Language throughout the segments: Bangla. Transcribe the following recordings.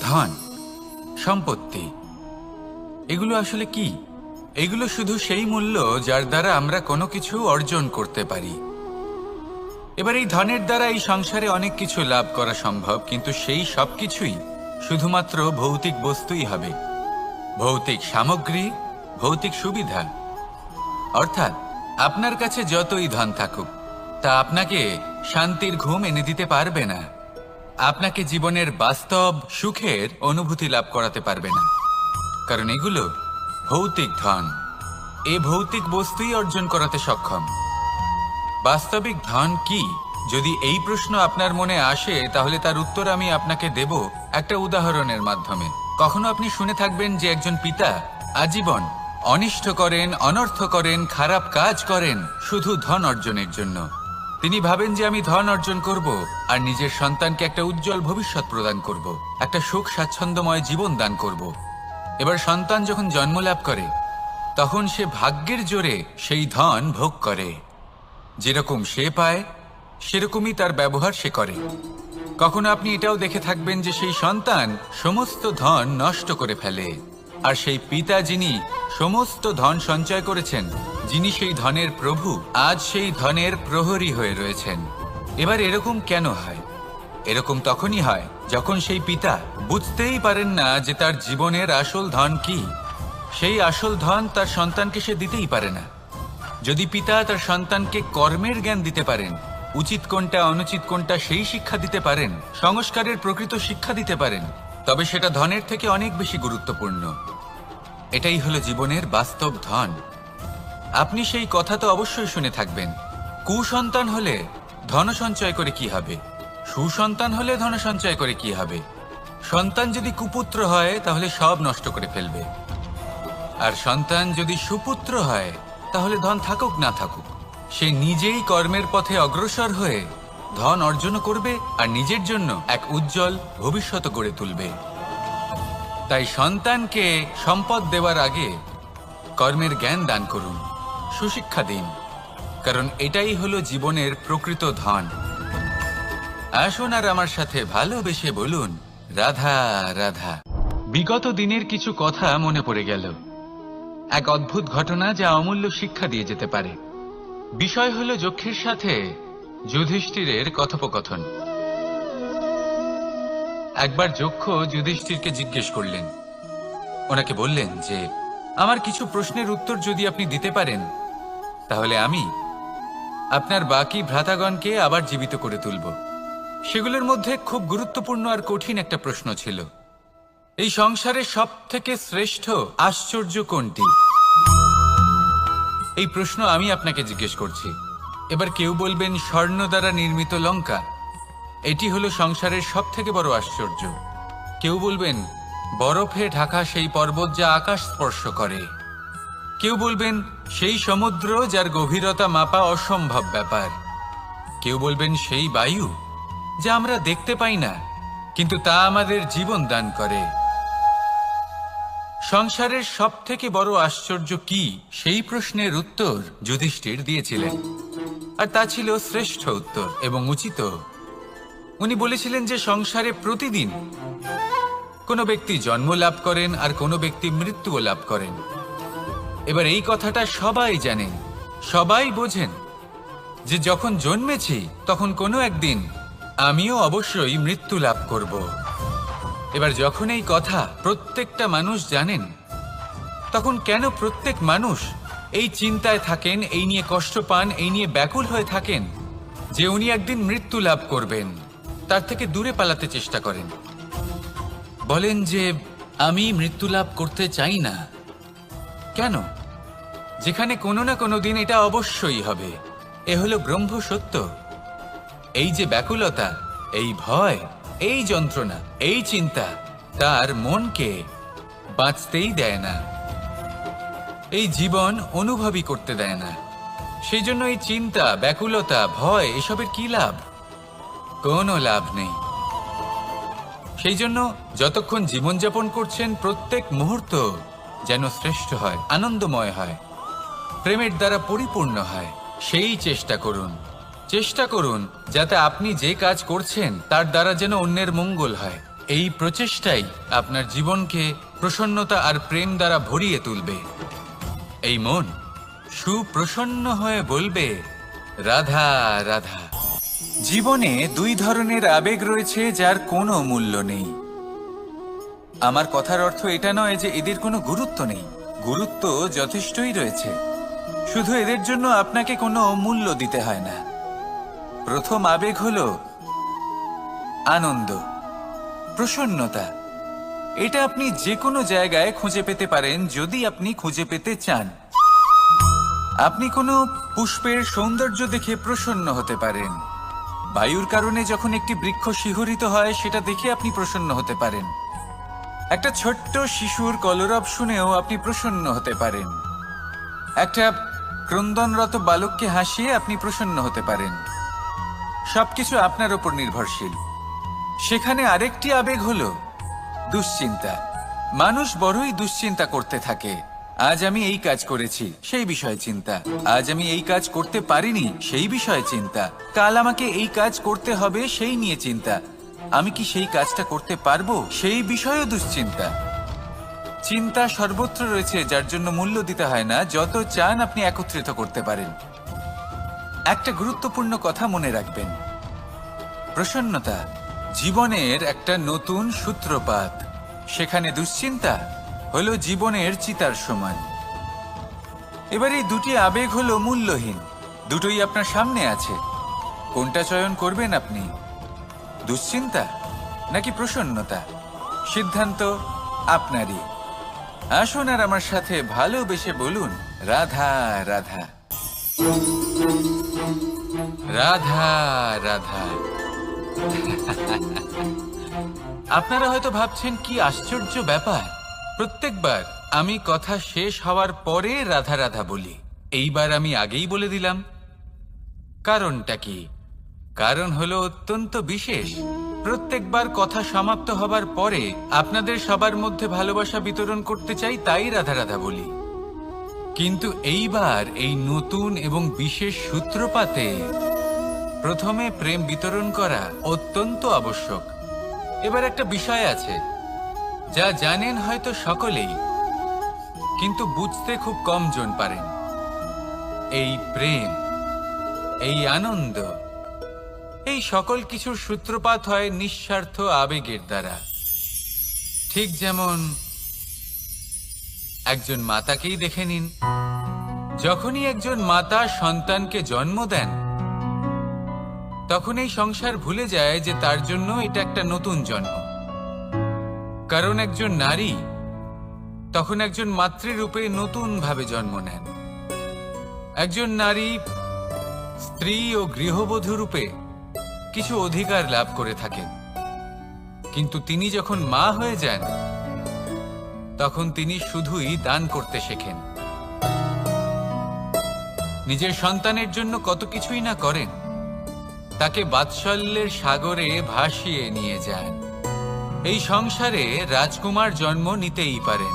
ধন, সম্পত্তি, এগুলো আসলে কি? এগুলো শুধু সেই মূল্য যার দ্বারা আমরা কোনো কিছু অর্জন করতে পারি। এবার এই ধনের দ্বারা এই সংসারে অনেক কিছু লাভ করা সম্ভব, কিন্তু সেই সব কিছুই শুধুমাত্র ভৌতিক বস্তুই হবে, ভৌতিক সামগ্রী, ভৌতিক সুবিধা। অর্থাৎ আপনার কাছে যতই ধন থাকুক, তা আপনাকে শান্তির ঘুম এনে দিতে পারবে না, আপনাকে জীবনের বাস্তব সুখের অনুভূতি লাভ করাতে পারবে না, কারণ এগুলো ভৌতিক ধন। এ ভৌতিক বস্তুই অর্জন করাতে সক্ষম। বাস্তবিক ধন কি? যদি এই প্রশ্ন আপনার মনে আসে, তাহলে তার উত্তর আমি আপনাকে দেব একটা উদাহরণের মাধ্যমে। কখনো আপনি শুনে থাকবেন যে একজন পিতা আজীবন অনিষ্ট করেন, অনর্থ করেন, খারাপ কাজ করেন শুধু ধন অর্জনের জন্য। তিনি ভাবেন যে আমি ধন অর্জন করব আর নিজের সন্তানকে একটা উজ্জ্বল ভবিষ্যৎ প্রদান করব, একটা সুখ স্বাচ্ছন্দ্যময় জীবন দান করব। এবার সন্তান যখন জন্ম লাভ করে, তখন সে ভাগ্যের জোরে সেই ধন ভোগ করে। যেরকম সে পায় সেরকমই তার ব্যবহার সে করে। কখনো আপনি এটাও দেখে থাকবেন যে সেই সন্তান সমস্ত ধন নষ্ট করে ফেলে, আর সেই পিতা যিনি সমস্ত ধন সঞ্চয় করেছেন, যিনি সেই ধনের প্রভু, আজ সেই ধনের প্রহরী হয়ে রয়েছেন। এবার এরকম কেন হয়? এরকম তখনই হয় যখন সেই পিতা বুঝতেই পারেন না যে তার জীবনের আসল ধন কি। সেই আসল ধন তার সন্তানকে সে দিতেই পারে না। যদি পিতা তার সন্তানকে কর্মের জ্ঞান দিতে পারেন, উচিত কোনটা অনুচিত কোনটা সেই শিক্ষা দিতে পারেন, সংস্কারের প্রকৃত শিক্ষা দিতে পারেন, তবে সেটা ধনের থেকে অনেক বেশি গুরুত্বপূর্ণ। এটাই হলো জীবনের বাস্তব ধন। আপনি সেই কথা তো অবশ্যই শুনে থাকবেন, কুসন্তান হলে ধন সঞ্চয় করে কি হবে, সুসন্তান হলে ধন সঞ্চয় করে কি হবে। সন্তান যদি কুপুত্র হয় তাহলে সব নষ্ট করে ফেলবে, আর সন্তান যদি সুপুত্র হয় তাহলে ধন থাকুক না থাকুক, সে নিজেই কর্মের পথে অগ্রসর হয়ে ধন অর্জন করবে আর নিজের জন্য এক উজ্জ্বল ভবিষ্যৎ গড়ে তুলবে। তাই সন্তানকে সম্পদ দেওয়ার আগে কর্মের জ্ঞান দান করুন, সুশিক্ষা দিন, কারণ এটাই হলো জীবনের প্রকৃত ধন। আসুন আর আমার সাথে ভালোবেসে বলুন, রাধা রাধা। বিগত দিনের কিছু কথা মনে পড়ে গেল, এক অদ্ভুত ঘটনা যা অমূল্য শিক্ষা দিয়ে যেতে পারে। বিষয় হলো যক্ষের সাথে যুধিষ্ঠিরের কথোপকথন। একবার যক্ষ যুধিষ্ঠিরকে জিজ্ঞেস করলেন, ওনাকে বললেন যে আমার কিছু প্রশ্নের উত্তর যদি আপনি দিতে পারেন, তাহলে আমি আপনার বাকি ভ্রাতাগণকে আবার জীবিত করে তুলব। সেগুলোর মধ্যে খুব গুরুত্বপূর্ণ আর কঠিন একটা প্রশ্ন ছিল, এই সংসারের সব থেকে শ্রেষ্ঠ আশ্চর্য কোনটি? এই প্রশ্ন আমি আপনাকে জিজ্ঞেস করছি। এবার কেউ বলবেন স্বর্ণ দ্বারা নির্মিত লঙ্কা, এটি হলো সংসারের সব থেকে বড় আশ্চর্য। কেউ বলবেন বরফে ঢাকা সেই পর্বত যা আকাশ স্পর্শ করে। কেউ বলবেন সেই সমুদ্র যার গভীরতা মাপা অসম্ভব ব্যাপার। কেউ বলবেন সেই বায়ু যা আমরা দেখতে পাই না, কিন্তু তা আমাদের জীবন দান করে। সংসারের সব থেকে বড় আশ্চর্য কি, সেই প্রশ্নের উত্তর যুধিষ্ঠির দিয়েছিলেন, আর তা ছিল শ্রেষ্ঠ উত্তর এবং উচিত। উনি বলেছিলেন যে সংসারে প্রতিদিন কোনো ব্যক্তি জন্ম লাভ করেন আর কোনো ব্যক্তি মৃত্যুও লাভ করেন। এবার এই কথাটা সবাই জানেন, সবাই বোঝেন যে যখন জন্মেছি তখন কোনো একদিন আমিও অবশ্যই মৃত্যু লাভ করব। এবার যখন এই কথা প্রত্যেকটা মানুষ জানেন, তখন কেন প্রত্যেক মানুষ এই চিন্তায় থাকেন, এই নিয়ে কষ্ট পান, এই নিয়ে ব্যাকুল হয়ে থাকেন যে উনি একদিন মৃত্যু লাভ করবেন, তার থেকে দূরে পালাতে চেষ্টা করেন। বলেন যে আমি মৃত্যু লাভ করতে চাই না। কেন? যেখানে কোনো না কোনো দিন এটা অবশ্যই হবে। এ হলো ব্রহ্ম সত্য। এই যে ব্যাকুলতা, এই ভয়, এই যন্ত্রণা, এই চিন্তা তার মনকে বাঁচতেই দেয় না, এই জীবন অনুভবই করতে দেয় না। সেই জন্য এই চিন্তা, ব্যাকুলতা, ভয় এসবের কি লাভ? কোনো লাভ নেই। সেই জন্য যতক্ষণ জীবনযাপন করছেন, প্রত্যেক মুহূর্ত যেন শ্রেষ্ঠ হয়, আনন্দময় হয়, প্রেমের দ্বারা পরিপূর্ণ হয়, সেই চেষ্টা করুন। চেষ্টা করুন যাতে আপনি যে কাজ করছেন তার দ্বারা যেন অন্যের মঙ্গল হয়। এই প্রচেষ্টাই আপনার জীবনকে প্রসন্নতা আর প্রেম দ্বারা ভরিয়ে তুলবে। এই মন সুপ্রসন্ন হয়ে বলবে, রাধা রাধা। জীবনে দুই ধরনের আবেগ রয়েছে যার কোনো মূল্য নেই। আমার কথার অর্থ এটা নয় যে এদের কোনো গুরুত্ব নেই, গুরুত্ব যথেষ্টই রয়েছে, শুধু এদের জন্য আপনাকে কোনো মূল্য দিতে হয় না। প্রথম আবেগ হলো আনন্দ, প্রসন্নতা। এটা আপনি যে কোনো জায়গায় খুঁজে পেতে পারেন যদি আপনি খুঁজে পেতে চান। আপনি কোনো পুষ্পের সৌন্দর্য দেখে প্রসন্ন হতে পারেন। বায়ুর কারণে যখন একটি বৃক্ষ শিহরিত হয় সেটা দেখে আপনি প্রসন্ন হতে পারেন। একটা ছোট্ট শিশুর কলরব শুনেও আপনি প্রসন্ন হতে পারেন। একটা ক্রন্দনরত বালককে হাসিয়ে আপনি প্রসন্ন হতে পারেন। সবকিছু আপনার উপর নির্ভরশীল। সেখানে আরেকটি আবেগ হলো দুশ্চিন্তা। মানুষ বড়ই দুশ্চিন্তা করতে থাকে। আজ আমি এই কাজ করেছি, সেই বিষয়ে চিন্তা। আজ আমি এই কাজ করতে পারিনি, সেই বিষয়ে চিন্তা। কাল আমাকে এই কাজ করতে হবে, সেই নিয়ে চিন্তা। আমি কি সেই কাজটা করতে পারবো, সেই বিষয়েও দুশ্চিন্তা। চিন্তা সর্বত্র রয়েছে, যার জন্য মূল্য দিতে হয় না। যত চান আপনি একত্রিত করতে পারেন। একটা গুরুত্বপূর্ণ কথা মনে রাখবেন, প্রসন্নতা জীবনের একটা নতুন সূত্রপাত। সেখানে দুশ্চিন্তা হলো জীবনের চিতার সমান। এবার এই দুটি আবেগ হলো মূল্যহীন, দুটোই আপনার সামনে আছে। কোনটা চয়ন করবেন আপনি, দুশ্চিন্তা নাকি প্রসন্নতা? সিদ্ধান্ত আপনারই। আসুন আর আমার সাথে ভালোবেসে বলুন, রাধা রাধা, রাধা রাধা। আপনারা হয়তো ভাবছেন কি আশ্চর্য ব্যাপার, প্রত্যেকবার আমি কথা শেষ হওয়ার পরে রাধা রাধা বলি। এইবার আমি আগেই বলে দিলাম। কারণটা কি? কারণ হলো অত্যন্ত বিশেষ। প্রত্যেকবার কথা সমাপ্ত হবার পরে আপনাদের সবার মধ্যে ভালোবাসা বিতরণ করতে চাই, তাই রাধা রাধা বলি। কিন্তু এইবার এই নতুন এবং বিশেষ সূত্রপাতে প্রথমে প্রেম বিতরণ করা অত্যন্ত আবশ্যক। এবার একটা বিষয় আছে যা জানেন হয়তো সকলেই, কিন্তু বুঝতে খুব কম জন পারেন। এই প্রেম, এই আনন্দ, এই সকল কিছুর সূত্রপাত হয় নিঃস্বার্থ আবেগের দ্বারা। ঠিক যেমন একজন মাতাকেই দেখে নিন। যখনই একজন মাতা সন্তানকে জন্ম দেন, তখন এই সংসার ভুলে যায় যে তার জন্য এটা একটা নতুন জন্ম। কারণ একজন নারী তখন একজন মাতৃরূপে নতুন ভাবে জন্ম নেন। একজন নারী স্ত্রী ও গৃহবধূ রূপে কিছু অধিকার লাভ করে থাকেন, কিন্তু তিনি যখন মা হয়ে যান তখন তিনি শুধুই দান করতে শেখেন। নিজের সন্তানের জন্য কত কিছুই না করেন, তাকে বাৎসল্যের সাগরে ভাসিয়ে নিয়ে যান। এই সংসারে রাজকুমার জন্ম নিতেই পারেন,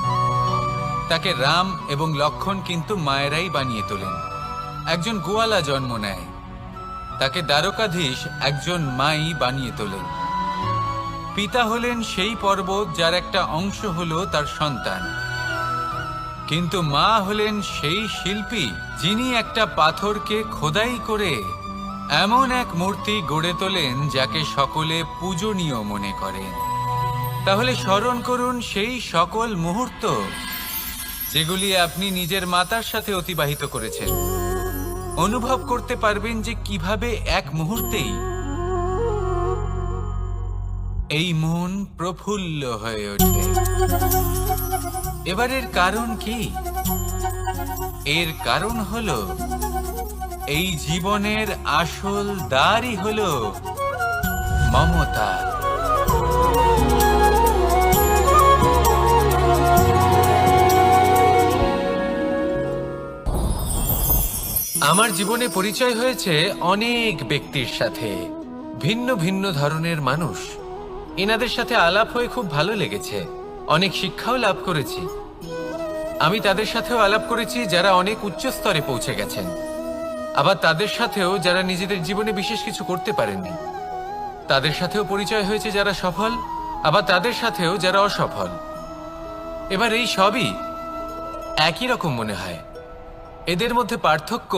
তাকে রাম এবং লক্ষণ কিন্তু মায়েরাই বানিয়ে তোলেন। একজন গোয়ালা জন্ম নেয়, তাকে দ্বারকাধীশ একজন মাই বানিয়ে তোলেন। পিতা হলেন সেই পর্বত যার একটা অংশ হলো তার সন্তান, কিন্তু মা হলেন সেই শিল্পী যিনি একটা পাথরকে খোদাই করে এমন এক মূর্তি গড়ে তোলেন যাকে সকলে পূজনীয় মনে করেন। তাহলে স্মরণ করুন সেই সকল মুহূর্ত যেগুলি আপনি নিজের মাতার সাথে অতিবাহিত করেছেন। অনুভব করতে পারবেন যে কিভাবে এক মুহূর্তেই এই মন প্রফুল্ল হয়ে ওঠে। এবারের কারণ কি? এর কারণ হলো এই জীবনের আসল দ্বারই হলো মমতা। আমার জীবনে পরিচয় হয়েছে অনেক ব্যক্তির সাথে, ভিন্ন ভিন্ন ধরনের মানুষ। এনাদের সাথে আলাপ হয়ে খুব ভালো লেগেছে, অনেক শিক্ষাও লাভ করেছি। আমি তাদের সাথেও আলাপ করেছি যারা অনেক উচ্চ স্তরে পৌঁছে গেছেন, আবার তাদের সাথেও যারা নিজেদের জীবনে বিশেষ কিছু করতে পারেননি। তাদের সাথেও পরিচয় হয়েছে যারা সফল, আবার তাদের সাথেও যারা অসফল। এবার এই সবই একই রকম মনে হয়। এদের মধ্যে পার্থক্য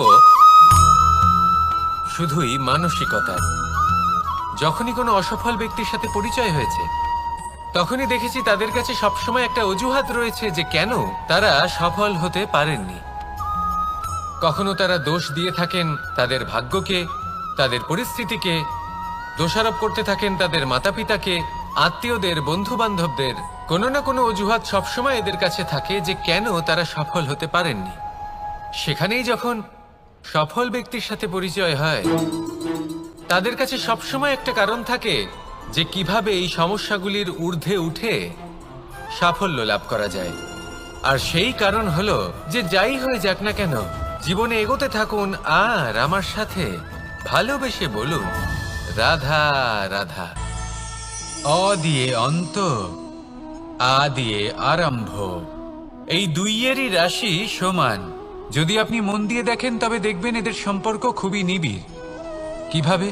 শুধুই মানসিকতার। যখনই কোনো অসফল ব্যক্তির সাথে পরিচয় হয়েছে, তখনই দেখেছি তাদের কাছে সবসময় একটা অজুহাত রয়েছে যে কেন তারা সফল হতে পারেননি। কখনো তারা দোষ দিয়ে থাকেন তাদের ভাগ্যকে, তাদের পরিস্থিতিকে, দোষারোপ করতে থাকেন তাদের মাতা পিতাকে, আত্মীয়দের, বন্ধু বান্ধবদের। কোনো না কোনো অজুহাত সবসময় এদের কাছে থাকে যে কেন তারা সফল হতে পারেননি। সেখানেই যখন সফল ব্যক্তির সাথে পরিচয় হয়, তাদের কাছে সবসময় একটা কারণ থাকে যে কিভাবে এই সমস্যাগুলির ঊর্ধ্বে উঠে সাফল্য লাভ করা যায়। আর সেই কারণ হলো যে যাই হয়ে যাক না কেন, জীবনে এগোতে থাকুন আর আমার সাথে ভালোবেসে বলুন রাধা রাধা। অ দিয়ে অন্ত, আ দিয়ে আরম্ভ, এই দুইয়েরই রাশি সমান। যদি আপনি মন দিয়ে দেখেন তবে দেখবেন এদের সম্পর্ক খুবই নিবিড়। কিভাবে?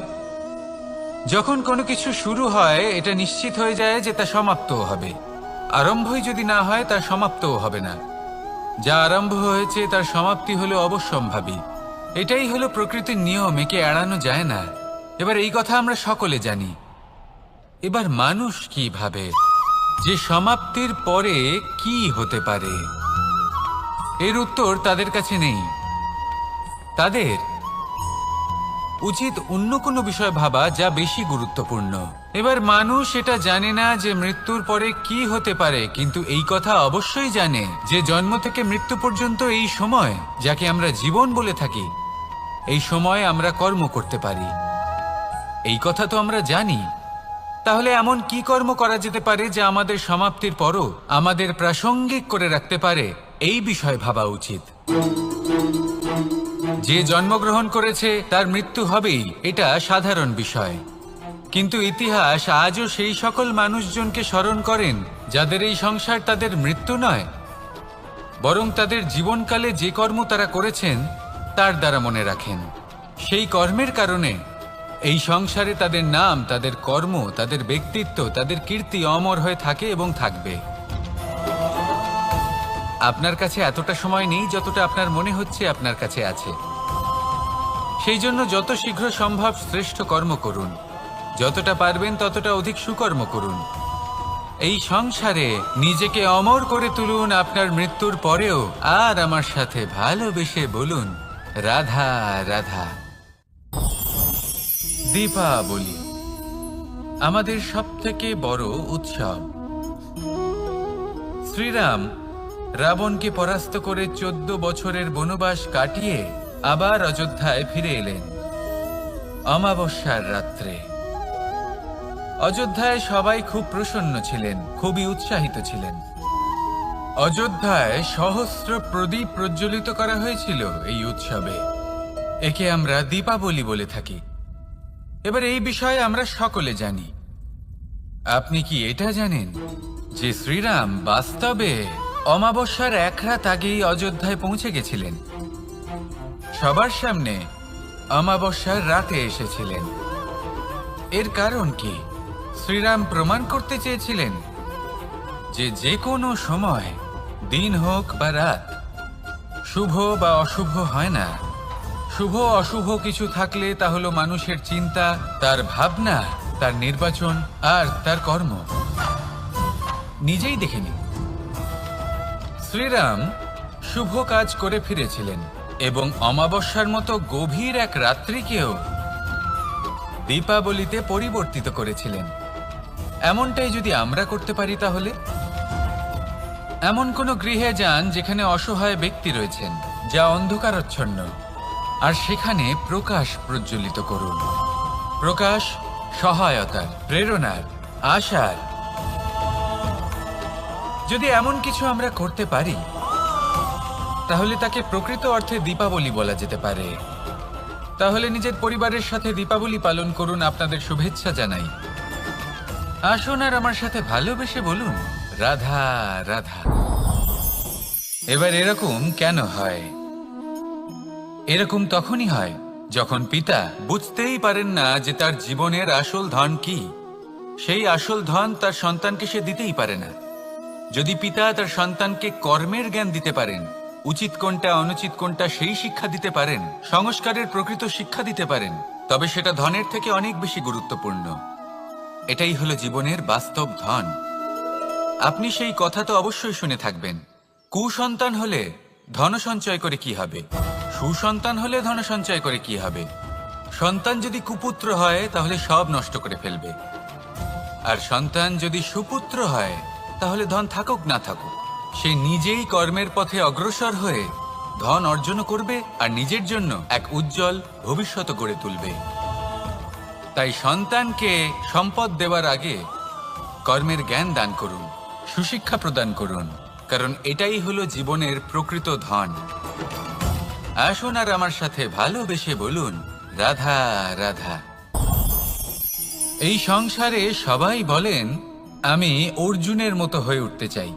যখন কোনো কিছু শুরু হয় এটা নিশ্চিত হয়ে যায় যে তা সমাপ্তও হবে। আরম্ভই যদি না হয় তার সমাপ্তও হবে না। যা আরম্ভ হয়েছে তার সমাপ্তি হলো অবশ্যম্ভাবী। এটাই হলো প্রকৃতির নিয়ম, একে এড়ানো যায় না। এবার এই কথা আমরা সকলে জানি। এবার মানুষ কি ভাবে যে সমাপ্তির পরে কি হতে পারে, এর উত্তর তাদের কাছে নেই। তাদের উচিত অন্য কোনো বিষয় ভাবা যা বেশি গুরুত্বপূর্ণ। এবার মানুষ এটা জানে না যে মৃত্যুর পরে কি হতে পারে, কিন্তু এই কথা অবশ্যই জানে যে জন্ম থেকে মৃত্যু পর্যন্ত এই সময়, যাকে আমরা জীবন বলে থাকি, এই সময় আমরা কর্ম করতে পারি। এই কথা তো আমরা জানি। তাহলে এমন কি কর্ম করা যেতে পারে যা আমাদের সমাপ্তির পরও আমাদের প্রাসঙ্গিক করে রাখতে পারে, এই বিষয় ভাবা উচিত। যে জন্মগ্রহণ করেছে তার মৃত্যু হবেই, এটা সাধারণ বিষয়। কিন্তু ইতিহাস আজও সেই সকল মানুষজনকে স্মরণ করেন যাদের এই সংসার তাদের মৃত্যু নয়, বরং তাদের জীবনকালে যে কর্ম তারা করেছেন তার দ্বারা মনে রাখেন। সেই কর্মের কারণে এই সংসারে তাদের নাম, তাদের কর্ম, তাদের ব্যক্তিত্ব, তাদের কীর্তি অমর হয়ে থাকে এবং থাকবে। আপনার কাছে এতটা সময় নেই যতটা আপনার মনে হচ্ছে আপনার কাছে আছে। সেই জন্য যত শীঘ্র সম্ভব শ্রেষ্ঠ কর্ম করুন, যতটা পারবেন ততটা অধিক সুকর্ম করুন। এই সংসারে নিজেকে অমর করে তুলুন আপনার মৃত্যুর পরেও, আর আমার সাথে ভালোবেসে বলুন রাধা রাধা। দীপাবলি আমাদের সবথেকে বড় উৎসব। শ্রীরাম রাবণকে পরাস্ত করে 14 বছরের বনবাস কাটিয়ে আবার অযোধ্যায় ফিরে এলেন অমাবস্যার রাত্রে। অযোধ্যায় সবাই খুব প্রসন্ন ছিলেন, খুবই উৎসাহিত ছিলেন। অযোধ্যায় সহস্র প্রদীপ প্রজ্বলিত করা হয়েছিল এই উৎসবে। একে আমরা দীপাবলি বলে থাকি। এবার এই বিষয়ে আমরা সকলে জানি। আপনি কি এটা জানেন যে শ্রীরাম বাস্তবে অমাবস্যার এক রাত আগেই অযোধ্যায় পৌঁছে গেছিলেন? সবার সামনে অমাবস্যার রাতে এসেছিলেন। এর কারণ কি? শ্রীরাম প্রমাণ করতে চেয়েছিলেন যে যে কোনো সময়, দিন হোক বা রাত, শুভ বা অশুভ হয় না। শুভ অশুভ কিছু থাকলে তা হলো মানুষের চিন্তা, তার ভাবনা, তার নির্বাচন আর তার কর্ম। নিজেই দেখে নিন, শ্রীরাম শুভ কাজ করে ফিরেছিলেন এবং অমাবস্যার মতো গভীর এক রাত্রিকেও দীপাবলিতে পরিবর্তিত করেছিলেন। এমনটাই যদি আমরা করতে পারি, তাহলে এমন কোনো গৃহে যান যেখানে অসহায় ব্যক্তি রয়েছেন, যা অন্ধকারাচ্ছন্ন, আর সেখানে প্রকাশ প্রজ্বলিত করুন। প্রকাশ সহায়তার, প্রেরণার, আশার। যদি এমন কিছু আমরা করতে পারি, তাহলে তাকে প্রকৃত অর্থে দীপাবলি বলা যেতে পারে। তাহলে নিজের পরিবারের সাথে দীপাবলি পালন করুন। আপনাদের শুভেচ্ছা জানাই। আসুন আর আমার সাথে ভালোবেসে বলুন রাধা রাধা। এবার এরকম কেন হয়? এরকম তখনই হয় যখন পিতা বুঝতেই পারেন না যে তার জীবনের আসল ধন কি। সেই আসল ধন তার সন্তানকে সে দিতেই পারে না। যদি পিতা তার সন্তানকে কর্মের জ্ঞান দিতে পারেন, উচিত কোনটা অনুচিত কোনটা সেই শিক্ষা দিতে পারেন, সংস্কারের প্রকৃত শিক্ষা দিতে পারেন, তবে সেটা ধনের থেকে অনেক বেশি গুরুত্বপূর্ণ। এটাই হলো জীবনের বাস্তব ধন। আপনি সেই কথা তো অবশ্যই শুনে থাকবেন, কুসন্তান হলে ধন সঞ্চয় করে কি হবে, সুসন্তান হলে ধন সঞ্চয় করে কি হবে। সন্তান যদি কুপুত্র হয় তাহলে সব নষ্ট করে ফেলবে, আর সন্তান যদি সুপুত্র হয় তাহলে ধন থাকুক না থাকুক সে নিজেই কর্মের পথে অগ্রসর হয়ে ধন অর্জন করবে আর নিজের জন্য এক উজ্জ্বল ভবিষ্যৎ গড়ে তুলবে। তাই সন্তানকে সম্পদ দেওয়ার আগে কর্মের জ্ঞান দান করুন, সুশিক্ষা প্রদান করুন, কারণ এটাই হলো জীবনের প্রকৃত ধন। আসুন আর আমার সাথে ভালোবেসে বলুন, রাধা রাধা। এই সংসারে সবাই বলেন আমি অর্জুনের মতো হয়ে উঠতে চাই।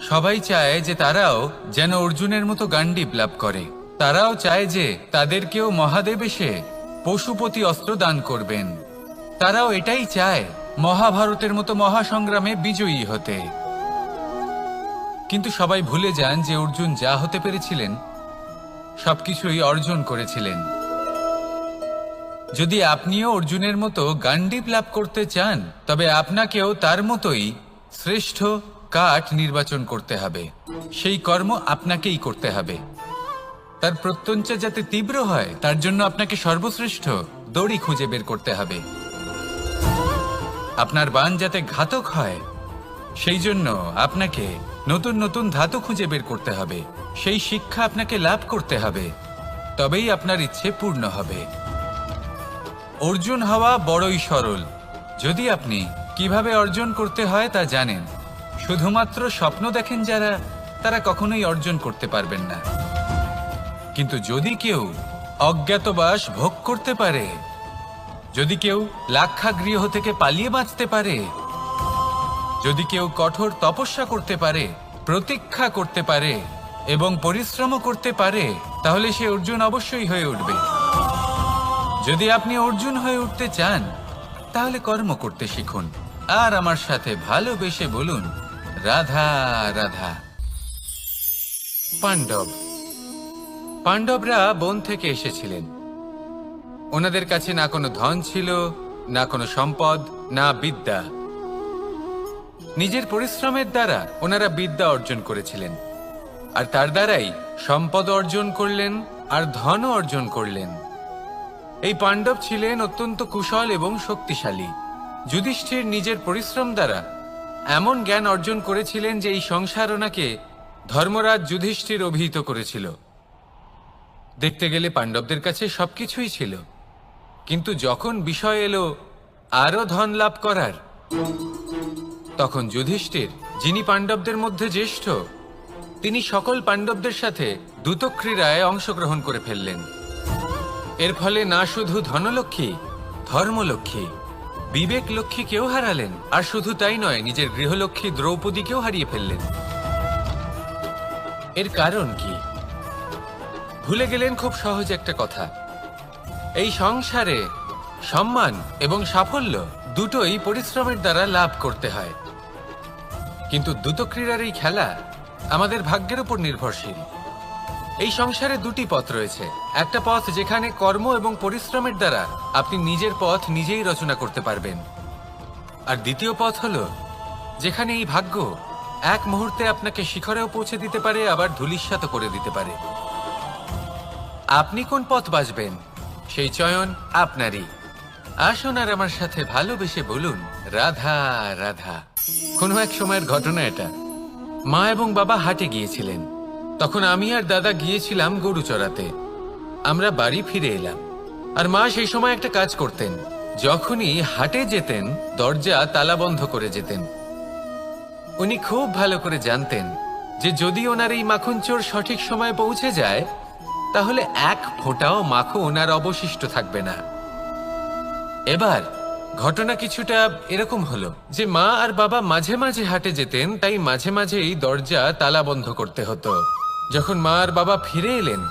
সবাই চায় যে তারাও যেন অর্জুনের মতো গান্ডীব লাভ করে। তারাও চায় যে তাদেরকেও মহাদেব এসে পশুপতি অস্ত্র দান করবেন। তারাও এটাই চায় মহাভারতের মতো মহাসংগ্রামে বিজয়ী হতে। কিন্তু সবাই ভুলে যান যে অর্জুন যা হতে পেরেছিলেন সবকিছুই অর্জন করেছিলেন। যদি আপনিও অর্জুনের মতো গান্ডীব লাভ করতে চান তবে আপনাকেও তার মতোই শ্রেষ্ঠ কাঠ নির্বাচন করতে হবে। সেই কর্ম আপনাকেই করতে হবে। তার প্রত্যঞ্চা যাতে তীব্র হয় তার জন্য আপনাকে সর্বশ্রেষ্ঠ দড়ি খুঁজে বের করতে হবে। আপনার বাণ যাতে ঘাতক হয় সেই জন্য আপনাকে নতুন নতুন ধাতু খুঁজে বের করতে হবে। সেই শিক্ষা আপনাকে লাভ করতে হবে, তবেই আপনার ইচ্ছে পূর্ণ হবে। অর্জুন হওয়া বড়ই সরল যদি আপনি কিভাবে অর্জন করতে হয় তা জানেন। শুধুমাত্র স্বপ্ন দেখেন যারা, তারা কখনোই অর্জন করতে পারবেন না। কিন্তু যদি কেউ অজ্ঞাতবাস ভোগ করতে পারে, যদি কেউ লাক্ষাগৃহ থেকে পালিয়ে বাঁচতে পারে, যদি কেউ কঠোর তপস্যা করতে পারে, প্রতীক্ষা করতে পারে এবং পরিশ্রমও করতে পারে, তাহলে সে অর্জুন অবশ্যই হয়ে উঠবে। যদি আপনি অর্জুন হয়ে উঠতে চান তাহলে কর্ম করতে শিখুন আর আমার সাথে ভালোবেসে বলুন, রাধা রাধা। পাণ্ডবরা বন থেকে এসেছিলেন। ওনাদের কাছে না কোনো ধন ছিল, না কোনো সম্পদ, না বিদ্যা। নিজের পরিশ্রমের দ্বারা ওনারা বিদ্যা অর্জন করেছিলেন, আর তার দ্বারাই সম্পদ অর্জন করলেন আর ধনও অর্জন করলেন। এই পাণ্ডব ছিলেন অত্যন্ত কুশল এবং শক্তিশালী। যুধিষ্ঠির নিজের পরিশ্রম দ্বারা এমন জ্ঞান অর্জন করেছিলেন যে এই সংসার ওনাকে ধর্মরাজ যুধিষ্ঠির অভিহিত করেছিল। দেখতে গেলে পাণ্ডবদের কাছে সবকিছুই ছিল, কিন্তু যখন বিষয় এলো আরো ধন লাভ করার, তখন যুধিষ্ঠির, যিনি পাণ্ডবদের মধ্যে জ্যেষ্ঠ, তিনি সকল পাণ্ডবদের সাথে দ্যুতক্রীড়ায় অংশগ্রহণ করে ফেললেন। এর ফলে না শুধু ধনলক্ষ্মী, ধর্মলক্ষ্মী, বিবেক লক্ষ্মীকেও হারালেন, আর শুধু তাই নয়, নিজের গৃহলক্ষ্মী দ্রৌপদীকেও হারিয়ে ফেললেন। এর কারণ কি? ভুলে গেলেন খুব সহজ একটা কথা, এই সংসারে সম্মান এবং সাফল্য দুটোই পরিশ্রমের দ্বারা লাভ করতে হয়। কিন্তু দ্যুতক্রীড়ার এই খেলা আমাদের ভাগ্যের উপর নির্ভরশীল। এই সংসারে দুটি পথ রয়েছে। একটা পথ যেখানে কর্ম এবং পরিশ্রমের দ্বারা আপনি নিজের পথ নিজেই রচনা করতে পারবেন, আর দ্বিতীয় পথ হলো যেখানে এই ভাগ্য এক মুহূর্তে আপনাকে শিখরেও পৌঁছে দিতে পারে, আবার ধূলিসাৎ করে দিতে পারে। আপনি কোন পথ বাছবেন সেই চয়ন আপনারই। আসুন আর আমার সাথে ভালোবেসে বলুন, রাধা রাধা। কোনো এক সময়ের ঘটনা এটা। মা এবং বাবা হাটে গিয়েছিলেন। তখন আমি আর দাদা গিয়েছিলাম গরু চড়াতে। আমরা বাড়ি ফিরে এলাম, আর মা সেই সময় একটা কাজ করতেন। যখনই হাটে যেতেন দরজা তালা বন্ধ করে যেতেন। উনি খুব ভালো করে জানতেন যে যদি ওনার এই মাখন চোর সঠিক সময়ে পৌঁছে যায় তাহলে এক ফোঁটাও মাখন আর অবশিষ্ট থাকবে না। এবার ঘটনা কিছুটা এরকম হলো যে মা আর বাবা মাঝে মাঝে হাটে যেতেন, তাই মাঝে মাঝে এই দরজা তালা বন্ধ করতে হতো। যখন মা আর বাবা ফিরে এলেন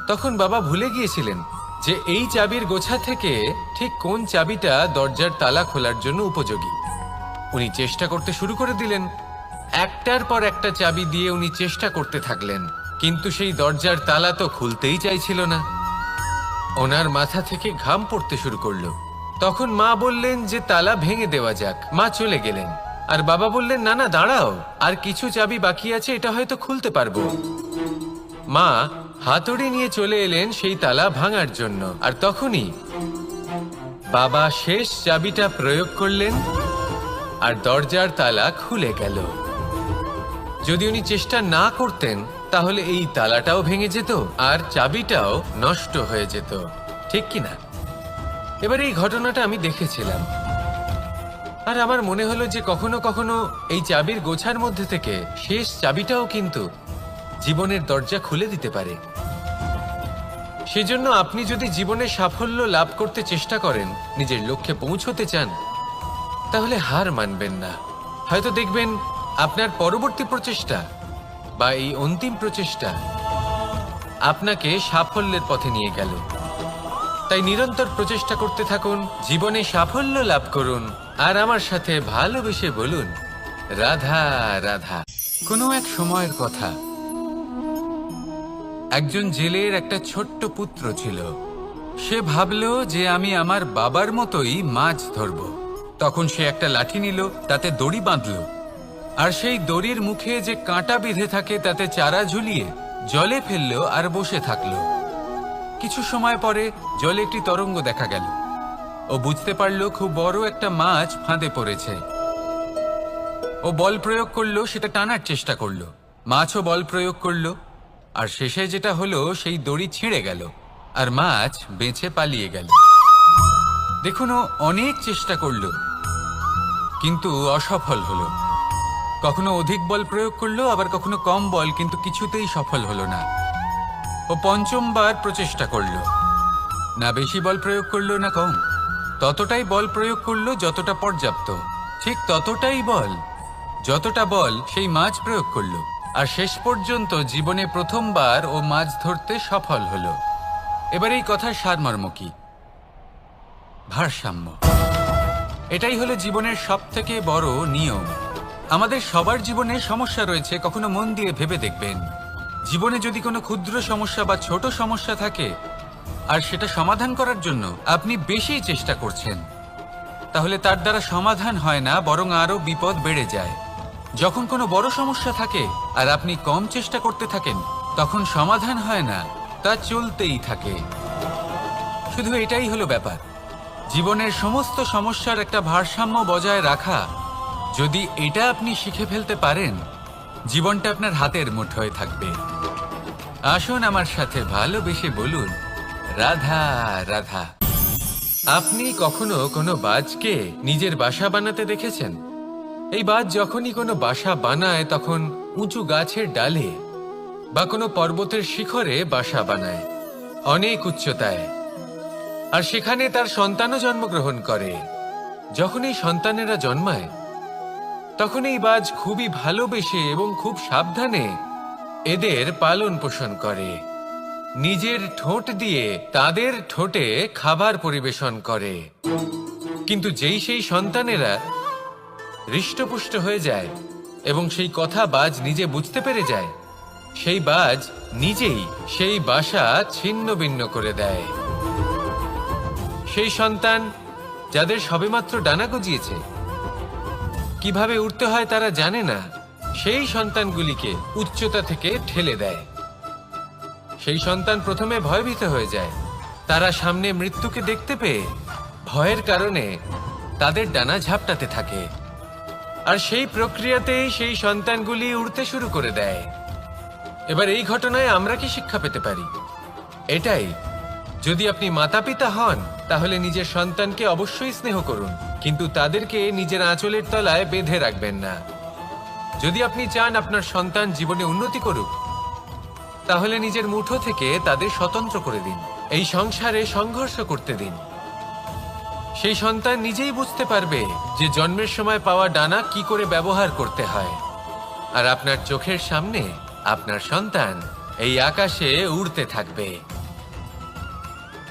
তখন বাবা ভুলে গিয়েছিলেন যে এই চাবির গোছা থেকে ঠিক কোন চাবিটা দরজার তালা খোলার জন্য উপযোগী। উনি চেষ্টা করতে শুরু করে দিলেন। একটার পর একটা চাবি দিয়ে উনি চেষ্টা করতে থাকলেন, কিন্তু সেই দরজার তালা তো খুলতেই চাইছিল না। ওনার মাথা থেকে ঘাম পড়তে শুরু করলো। তখন মা বললেন যে তালা ভেঙে দেওয়া যাক। মা চলে গেলেন, আর বাবা বললেন না না দাঁড়াও, আর কিছু চাবি বাকি আছে, এটা হয়তো খুলতে পারবো। মা হাতুড়ি নিয়ে চলে এলেন সেই তালা ভাঙার জন্য, আর তখনই বাবা শেষ চাবিটা প্রয়োগ করলেন আর দরজার তালা খুলে গেল। যদি উনি চেষ্টা না করতেন তাহলে এই তালাটাও ভেঙে যেত আর চাবিটাও নষ্ট হয়ে যেত, ঠিক কিনা? এবার এই ঘটনাটা আমি দেখেছিলাম, আর আমার মনে হলো যে কখনো কখনো এই চাবির গোছার মধ্যে থেকে শেষ চাবিটাও কিন্তু জীবনের দরজা খুলে দিতে পারে। সেজন্য আপনি যদি জীবনে সাফল্য লাভ করতে চেষ্টা করেন, নিজের লক্ষ্যে পৌঁছতে চান, তাহলে হার মানবেন না। হয়তো দেখবেন আপনার পরবর্তী প্রচেষ্টা বা এই অন্তিম প্রচেষ্টা আপনাকে সাফল্যের পথে নিয়ে গেল। তাই নিরন্তর প্রচেষ্টা করতে থাকুন, জীবনে সাফল্য লাভ করুন, আর আমার সাথে ভালোবেসে বলুন রাধা রাধা। কোনো এক সময়ের কথা, একজন জেলের একটা ছোট্ট পুত্র ছিল। সে ভাবল যে আমি আমার বাবার মতোই মাছ ধরব। তখন সে একটা লাঠি নিল, তাতে দড়ি বাঁধল, আর সেই দড়ির মুখে যে কাঁটা বিঁধে থাকে তাতে চারা ঝুলিয়ে জলে ফেললো আর বসে থাকলো। কিছু সময় পরে জলে একটি তরঙ্গ দেখা গেল। ও বুঝতে পারলো খুব বড় একটা মাছ ফাঁদে পড়েছে। ও বল প্রয়োগ করলো, সেটা টানার চেষ্টা করলো। মাছও বল প্রয়োগ করলো, আর শেষে যেটা হলো সেই দড়ি ছিঁড়ে গেল আর মাছ বেঁচে পালিয়ে গেল। দেখুন, ও অনেক চেষ্টা করলো কিন্তু অসফল হলো। কখনো অধিক বল প্রয়োগ করলো, আবার কখনো কম বল, কিন্তু কিছুতেই সফল হলো না। ও পঞ্চমবার প্রচেষ্টা করলো, না বেশি বল প্রয়োগ করলো না কম, ততটাই বল প্রয়োগ করলো যতটা পর্যাপ্ত, ঠিক ততটাই বল যতটা বল সেই মাছ প্রয়োগ করলো। আর শেষ পর্যন্ত জীবনে প্রথমবার ও মাছ ধরতে সফল হলো। এবার এই কথার সারমর্ম কি? ভারসাম্য। এটাই হলো জীবনের সবথেকে বড় নিয়ম। আমাদের সবার জীবনে সমস্যা রয়েছে, কখনো মন দিয়ে ভেবে দেখবেন। জীবনে যদি কোনো ক্ষুদ্র সমস্যা বা ছোট সমস্যা থাকে আর সেটা সমাধান করার জন্য আপনি বেশি চেষ্টা করছেন, তাহলে তার দ্বারা সমাধান হয় না, বরং আরো বিপদ বেড়ে যায়। যখন কোনো বড় সমস্যা থাকে আর আপনি কম চেষ্টা করতে থাকেন, তখন সমাধান হয় না, তা চলতেই থাকে। শুধু এটাই হলো ব্যাপার। জীবনের সমস্ত সমস্যার একটা ভারসাম্য বজায় রাখা, যদি এটা আপনি শিখে ফেলতে পারেন, জীবনটা আপনার হাতের মুঠোয় থাকবে। আসুন আমার সাথে ভালোবেসে বলুন রাধা রাধা। আপনি কখনো কোনো বাজকে নিজের বাসা বানাতে দেখেছেন? এই বাজ যখনই কোনো বাসা বানায় তখন উঁচু গাছের ডালে বা কোনো পর্বতের শিখরে বাসা বানায়, অনেক উচ্চতায়, আর সেখানে তার সন্তানও জন্মগ্রহণ করে। যখন এই সন্তানেরা জন্মায় তখন এই বাজ খুবই ভালোবেসে এবং খুব সাবধানে এদের পালন পোষণ করে। নিজের ঠোঁট দিয়ে তাদের ঠোঁটে খাবার পরিবেশন করে। কিন্তু যেই সেই সন্তানেরা হৃষ্টপুষ্ট হয়ে যায় এবং সেই কথা বাজ নিজে বুঝতে পেরে যায়, সেই বাজ নিজেই সেই বাসা ছিন্ন ভিন্ন করে দেয়। সেই সন্তান যাদের সবেমাত্র ডানা গজিয়েছে, কিভাবে উঠতে হয় তারা জানে না, সেই সন্তানগুলিকে উচ্চতা থেকে ঠেলে দেয়। সেই সন্তান প্রথমে ভয়ভীত হয়ে যায়। তারা সামনে মৃত্যুকে দেখতে পেয়ে ভয়ের কারণে তাদের ডানা ঝাপটাতে থাকে, আর সেই প্রক্রিয়াতেই সেই সন্তানগুলি উড়তে শুরু করে দেয়। এবার এই ঘটনায় আমরা কি শিক্ষা পেতে পারি? এটাই, যদি আপনি মাতা পিতা হন তাহলে নিজের সন্তানকে অবশ্যই স্নেহ করুন, কিন্তু তাদেরকে নিজের আঁচলের তলায় বেঁধে রাখবেন না। যদি আপনি চান আপনার সন্তান জীবনে উন্নতি করুক, তাহলে নিজের মুঠো থেকে তাদের স্বতন্ত্র করে দিন, এই সংসারে সংঘর্ষ করতে দিন। সেই সন্তান নিজেই বুঝতে পারবে যে জন্মের সময় পাওয়া ডানা কি করে ব্যবহার করতে হয়। আর আপনার চোখের সামনে আপনার সন্তান এই আকাশে উড়তে থাকবে।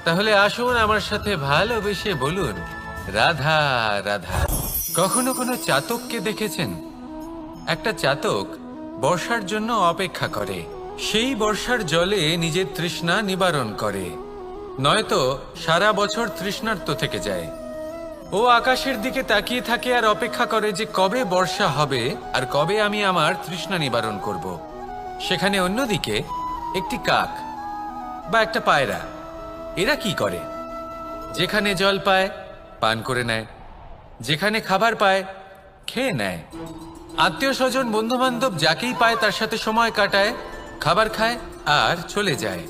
তাহলে আসুন আমার সাথে ভালোবেসে বলুন রাধা রাধা। কখনো কোনো চাতককে দেখেছেন? একটা চাতক বর্ষার জন্য অপেক্ষা করে, সেই বর্ষার জলে নিজের তৃষ্ণা নিবারণ করে, নয়তো সারা বছর তৃষ্ণার্ত থেকে যায়। ও আকাশের দিকে তাকিয়ে থাকে আর অপেক্ষা করে যে কবে বর্ষা হবে আর কবে আমি আমার তৃষ্ণা নিবারণ করব। সেখানে অন্যদিকে একটি কাক বা একটা পায়রা, এরা কি করে? যেখানে জল পায় পান করে নেয়, যেখানে খাবার পায় খেয়ে নেয়, আত্মীয় স্বজন বন্ধু বান্ধব যাকেই পায় তার সাথে সময় কাটায়, খাবার খায় আর চলে যায়।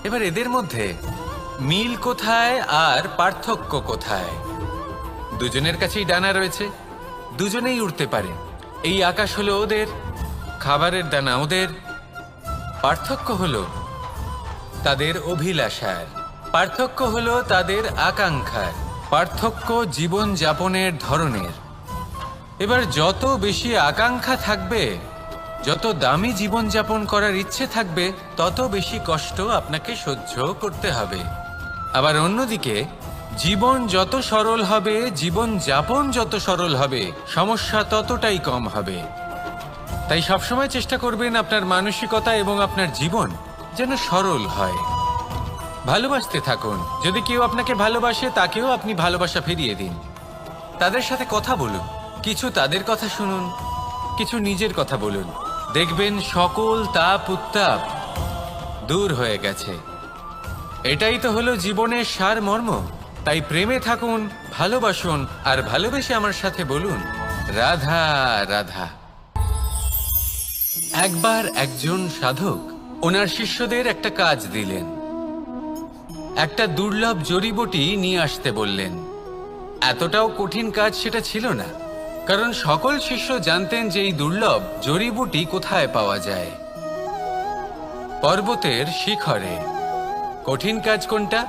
এবার এদের মধ্যে মিল কোথায় আর পার্থক্য কোথায়? দুজনের কাছেই ডানা রয়েছে, দুজনেই উড়তে পারে। এই আকাশ হলো ওদের, খাবারের দানা ওদের। পার্থক্য হলো তাদের অভিলাষার, পার্থক্য হলো তাদের আকাঙ্ক্ষার, পার্থক্য জীবন যাপনের ধরনের। এবার যত বেশি আকাঙ্ক্ষা থাকবে, যত দামি জীবন যাপন করার ইচ্ছে থাকবে, তত বেশি কষ্ট আপনাকে সহ্য করতে হবে। আবার অন্যদিকে জীবন যত সরল হবে, জীবন যাপন যত সরল হবে, সমস্যা ততটাই কম হবে। তাই সবসময় চেষ্টা করবেন আপনার মানসিকতা এবং আপনার জীবন যেন সরল হয়। ভালোবাসতে থাকুন। যদি কেউ আপনাকে ভালোবাসে, তাকেও আপনি ভালোবাসা ফিরিয়ে দিন। তাদের সাথে কথা বলুন, কিছু তাদের কথা শুনুন, কিছু নিজের কথা বলুন। দেখবেন সকল তাপ উত্তাপ দূর হয়ে গেছে। এটাই তো হলো জীবনের সারমর্ম। তাই প্রেমে থাকুন, ভালোবাসুন, আর ভালোবেসে আমার সাথে বলুন রাধা রাধা। একবার একজন সাধক ওনার শিষ্যদের একটা কাজ দিলেন। একটা দুর্লভ জড়িবুটি নিয়ে আসতে বললেন। এতটাও কঠিন কাজ সেটা ছিল না, কারণ সকল শিষ্য জানতেন যে এই দুর্লভ জড়িবুটি কোথায় পাওয়া যায়। পর্বতের শিখরে। কঠিন কাজ কোনটা?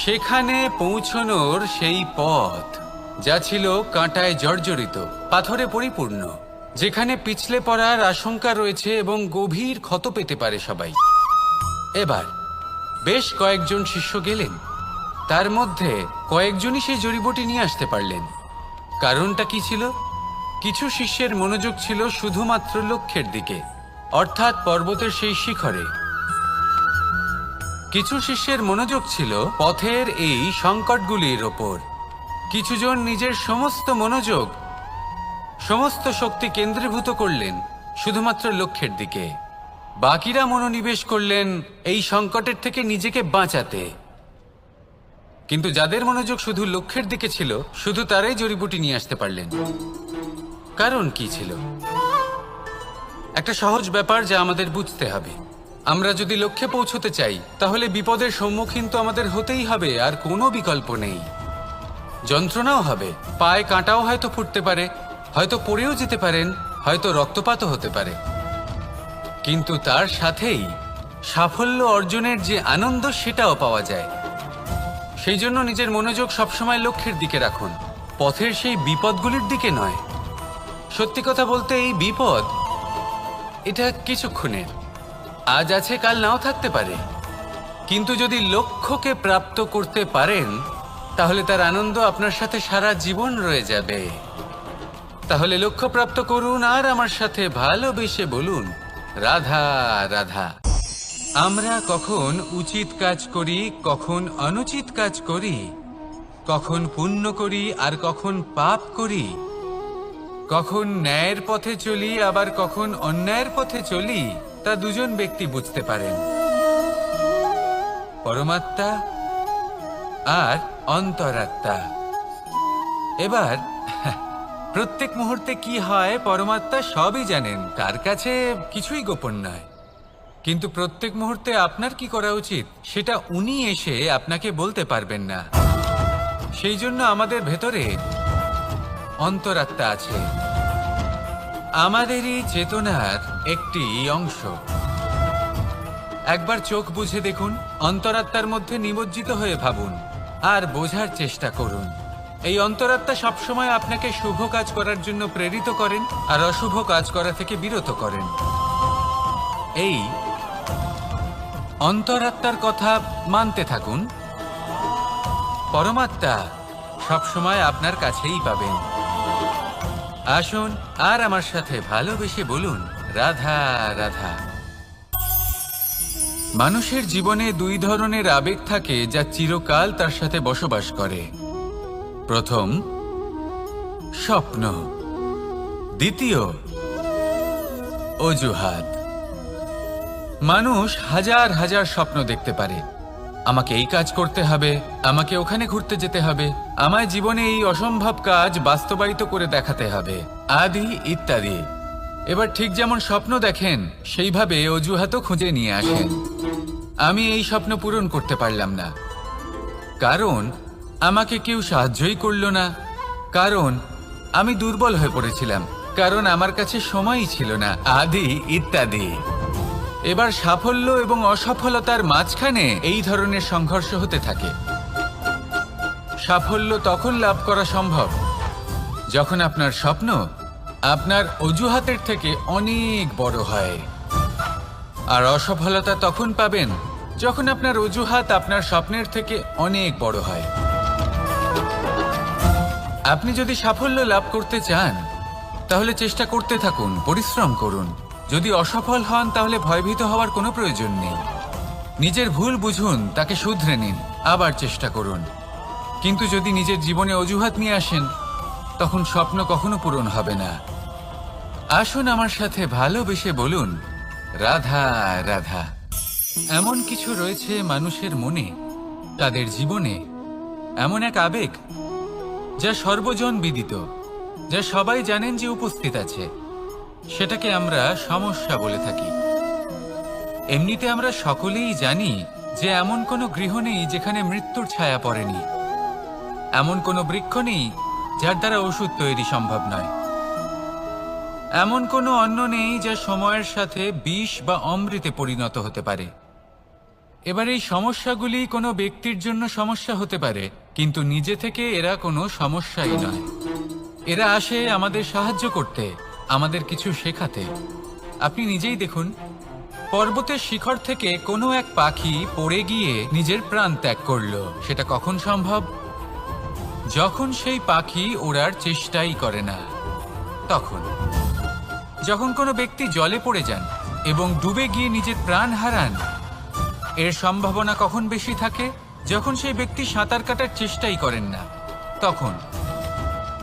সেখানে পৌঁছনোর সেই পথ, যা ছিল কাঁটায় জর্জরিত, পাথরে পরিপূর্ণ, যেখানে পিছলে পড়ার আশঙ্কা রয়েছে এবং গভীর ক্ষত পেতে পারে সবাই। এবার বেশ কয়েকজন শিষ্য গেলেন, তার মধ্যে কয়েকজনই সেই জড়িবুটি নিয়ে আসতে পারলেন। কারণটা কি ছিল? কিছু শিষ্যের মনোযোগ ছিল শুধুমাত্র লক্ষ্যের দিকে, অর্থাৎ পর্বতের সেই শিখরে। কিছু শিষ্যের মনোযোগ ছিল পথের এই সংকটগুলির ওপর। কিছুজন নিজের সমস্ত মনোযোগ, সমস্ত শক্তি কেন্দ্রীভূত করলেন শুধুমাত্র লক্ষ্যের দিকে। বাকিরা মনোনিবেশ করলেন এই সংকটের থেকে নিজেকে বাঁচাতে। কিন্তু যাদের মনোযোগ শুধু লক্ষ্যের দিকে ছিল, শুধু তারাই জড়িবুটি নিয়ে আসতে পারলেন। কারণ কি ছিল? একটা সহজ ব্যাপার যা আমাদের বুঝতে হবে। আমরা যদি লক্ষ্যে পৌঁছতে চাই, তাহলে বিপদের সম্মুখীন তো আমাদের হতেই হবে, আর কোনো বিকল্প নেই। যন্ত্রণাও হবে, পায়ে কাঁটাও হয়তো ফুটতে পারে, হয়তো পড়েও যেতে পারেন, হয়তো রক্তপাতও হতে পারে। কিন্তু তার সাথেই সাফল্য অর্জনের যে আনন্দ, সেটাও পাওয়া যায়। সেই জন্য নিজের মনোযোগ সবসময় লক্ষ্যের দিকে রাখুন, পথের সেই বিপদগুলির দিকে নয়। সত্যি কথা বলতে এই বিপদ, এটা কিছুক্ষণের, আজ আছে কাল নাও থাকতে পারে। কিন্তু যদি লক্ষ্যকে প্রাপ্ত করতে পারেন, তাহলে তার আনন্দ আপনার সাথে সারা জীবন রয়ে যাবে। তাহলে লক্ষ্য প্রাপ্ত করুন আর আমার সাথে ভালোবেসে বলুন রাধা রাধা। আমরা কখন উচিত কাজ করি, কখন অনুচিত কাজ করি, কখন পুণ্য করি আর কখন পাপ করি, কখন ন্যায়ের পথে চলি আবার কখন অন্যায়ের পথে চলি, তা দুজন ব্যক্তি বুঝতে পারেন, পরমাত্মা আর অন্তরাত্মা। এবার প্রত্যেক মুহূর্তে কি হয় পরমাত্মা সবই জানেন, তার কাছে কিছুই গোপন নয়। কিন্তু প্রত্যেক মুহূর্তে আপনার কি করা উচিত সেটা উনি এসে আপনাকে বলতে পারবেন না। সেই জন্য আমাদের ভেতরে অন্তরাত্মা আছে, আমাদেরই চেতনার একটি অংশ। একবার চোখ বুঝে দেখুন, অন্তরাত্মার মধ্যে নিমজ্জিত হয়ে ভাবুন আর বোঝার চেষ্টা করুন। এই অন্তরাত্মা সবসময় আপনাকে শুভ কাজ করার জন্য প্রেরিত করেন আর অশুভ কাজ করা থেকে বিরত করেন। এই অন্তরাত্মার কথা মানতে থাকুন। পরমাত্মা সবসময় আপনার কাছেই পাবেন। আসুন আর আমার সাথে ভালোবেসে বলুন, রাধা রাধা। মানুষের জীবনে দুই ধরনের আবেগ থাকে যা চিরকাল তার সাথে বসবাস করে। প্রথম, স্বপ্ন। দ্বিতীয়, অজুহাত। মানুষ হাজার হাজার স্বপ্ন দেখতে পারে। আমাকে এই কাজ করতে হবে, আমাকে ওখানে ঘুরতে যেতে হবে, আমায় জীবনে এই অসম্ভব কাজ বাস্তবায়িত করে দেখাতে হবে, আদি ইত্যাদি। এবার ঠিক যেমন স্বপ্ন দেখেন সেইভাবে অজুহাতও খুঁজে নিয়ে আসেন। আমি এই স্বপ্ন পূরণ করতে পারলাম না, কারণ আমাকে কেউ সাহায্যই করল না, কারণ আমি দুর্বল হয়ে পড়েছিলাম, কারণ আমার কাছে সময়ই ছিল না, আদি ইত্যাদি। এবার সাফল্য এবং অসফলতার মাঝখানে এই ধরনের সংঘর্ষ হতে থাকে। সাফল্য তখন লাভ করা সম্ভব যখন আপনার স্বপ্ন আপনার অজুহাতের থেকে অনেক বড় হয়, আর অসফলতা তখন পাবেন যখন আপনার অজুহাত আপনার স্বপ্নের থেকে অনেক বড় হয়। আপনি যদি সাফল্য লাভ করতে চান তাহলে চেষ্টা করতে থাকুন, পরিশ্রম করুন। যদি অসফল হন তাহলে ভয়ভীত হওয়ার কোনো প্রয়োজন নেই। নিজের ভুল বুঝুন, তাকে শুধরে নিন, আবার চেষ্টা করুন। কিন্তু যদি নিজের জীবনে অজুহাত নিয়ে আসেন তখন স্বপ্ন কখনো পূরণ হবে না। আসুন আমার সাথে ভালোবেসে বলুন, রাধা রাধা। এমন কিছু রয়েছে মানুষের মনে, তাদের জীবনে এমন এক আবেগ যা সর্বজন বিদিত, যা সবাই জানেন যে উপস্থিত আছে। সেটাকে আমরা সমস্যা বলে থাকি। এমনিতে আমরা সকলেই জানি যে এমন কোনো গৃহ নেই যেখানে মৃত্যুর ছায়া পড়েনি, এমন কোনো বৃক্ষ নেই যার দ্বারা ওষুধ তৈরি সম্ভব নয়, এমন কোনো অন্ন নেই যা সময়ের সাথে বিষ বা অমৃতে পরিণত হতে পারে। এবার এই সমস্যাগুলি কোনো ব্যক্তির জন্য সমস্যা হতে পারে, কিন্তু নিজে থেকে এরা কোনো সমস্যাই নয়। এরা আসে আমাদের সাহায্য করতে, আমাদের কিছু শেখাতে। আপনি নিজেই দেখুন, পর্বতের শিখর থেকে কোনো এক পাখি পড়ে গিয়ে নিজের প্রাণ ত্যাগ করলো। সেটা কখন সম্ভব? যখন সেই পাখি ওড়ার চেষ্টাই করে না। তখন যখন কোনো ব্যক্তি জলে পড়ে যান এবং ডুবে গিয়ে নিজের প্রাণ হারান, এর সম্ভাবনা কখন বেশি থাকে? যখন সেই ব্যক্তি সাঁতার কাটার চেষ্টাই করেন না। তখন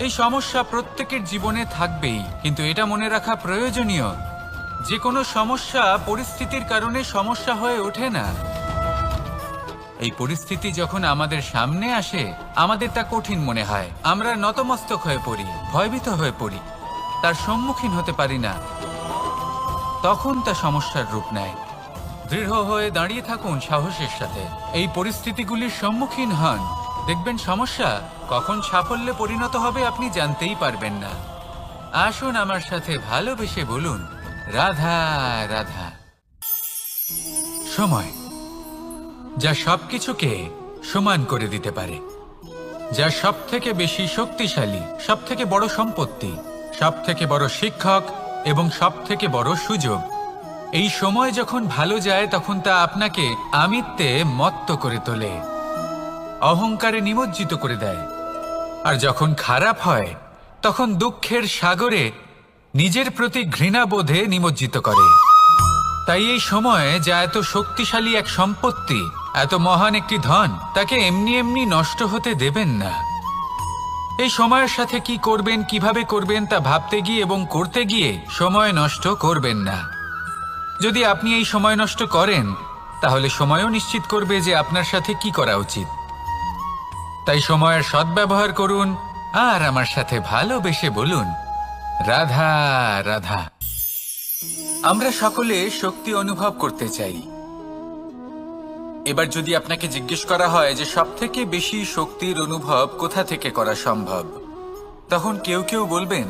এই সমস্যা প্রত্যেকের জীবনে থাকবেই, কিন্তু এটা মনে রাখা প্রয়োজনীয় যে কোনো সমস্যা পরিস্থিতির কারণে সমস্যা হয়ে ওঠে না। এই পরিস্থিতি যখন আমাদের সামনে আসে আমাদের তা কঠিন মনে হয়, আমরা নতমস্তক হয়ে পড়ি, ভয়ভীত হয়ে পড়ি, তার সম্মুখীন হতে পারি না। তখন তা সমস্যার রূপ নেয়। দৃঢ় হয়ে দাঁড়িয়ে থাকুন সাহসের সাথে, এই পরিস্থিতিগুলির সম্মুখীন হন। দেখবেন সমস্যা কখন সাফল্যে পরিণত হবে আপনি জানতেই পারবেন না। আসুন আমার সাথে ভালোবেসে বলুন, রাধা রাধা। সময় যা সবকিছুকে সমান করে দিতে পারে, যা সব থেকে বেশি শক্তিশালী, সব থেকে বড় সম্পত্তি, সব থেকে বড় শিক্ষক এবং সব থেকে বড় সুযোগ। এই সময় যখন ভালো যায় তখন তা আপনাকে আমিত্বে মত্ত করে তোলে, অহংকারে নিমজ্জিত করে দেয়। আর যখন খারাপ হয় তখন দুঃখের সাগরে নিজের প্রতি ঘৃণাবোধে নিমজ্জিত করে। তাই এই সময় যা এত শক্তিশালী এক সম্পত্তি, এত মহান একটি ধন, তাকে এমনি এমনি নষ্ট হতে দেবেন না। এই সময়ের সাথে কি করবেন, কিভাবে করবেন তা ভাবতে গিয়ে এবং করতে গিয়ে সময় নষ্ট করবেন না। যদি আপনি এই সময় নষ্ট করেন তাহলে সময়ও নিশ্চিত করবে যে আপনার সাথে কি করা উচিত। তাই সময়ের সদ্ব্যবহার করুন আর আমার সাথে ভালোবেসে বলুন, রাধা রাধা। আমরা সকলে শক্তি অনুভব করতে চাই। এবার যদি আপনাকে জিজ্ঞেস করা হয় যে সবথেকে বেশি শক্তির অনুভব কোথা থেকে করা সম্ভব, তখন কেউ কেউ বলবেন